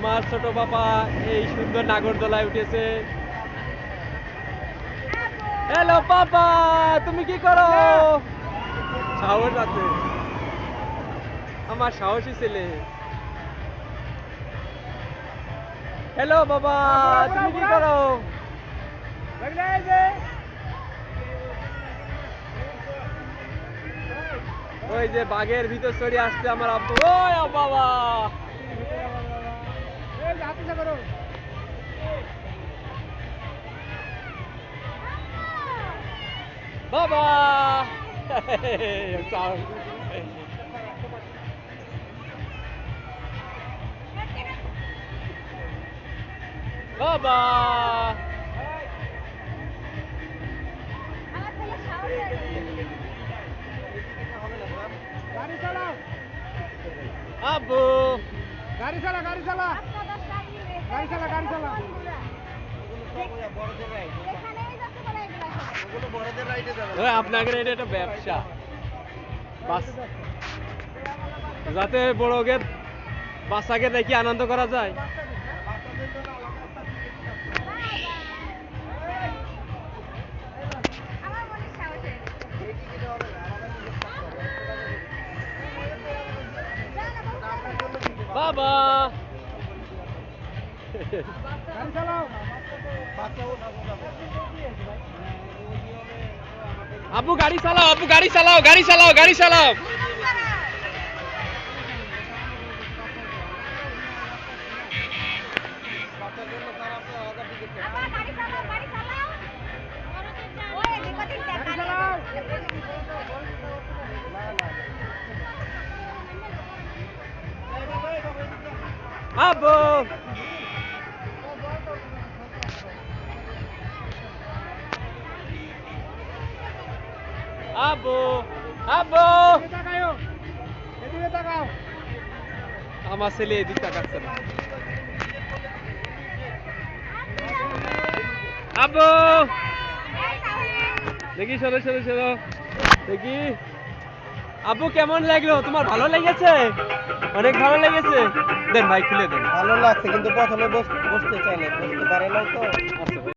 আমার ছোট বাবা এই সুন্দর নাগরদোলায় উঠেছে। হ্যালো বাবা, তুমি কি করো? সাহস আছে, আমার সাহসী ছেলে। হ্যালো বাবা, তুমি কি করো? ওই যে বাঘের ভিতর চড়ে আসছে আমার আব্বু। ওই বাবা, বাবা বাবা, আব্বু গাড়ি চালা গাড়ি চালা গাড়ি চালা গাড়ি চালা ওই আপনাকে এটা একটা ব্যবসা, বাস যাতে বড়কে বাচ্চাকে দেখি আনন্দ করা যায়। বাবা গাড়ি চালাও আব্বু গাড়ি চালাও, আব্বু গাড়ি চালাও, গাড়ি চালাও, গাড়ি চালাও। আব্বু আব্বু আব্বু, তাকাও এদিকে তাকাও আমার ছেলে এদিক তাকাচ্ছে না। আব্বু দেখি, সরো সরো সরো দেখি। আব্বু কেমন লাগলো? তোমার ভালো লেগেছে? অনেক ভালো লেগেছে। দেন ভাই খুলে দেন। ভালো লাগছে কিন্তু প্রথমে বসতে চাইলে বসতে পারে না তো।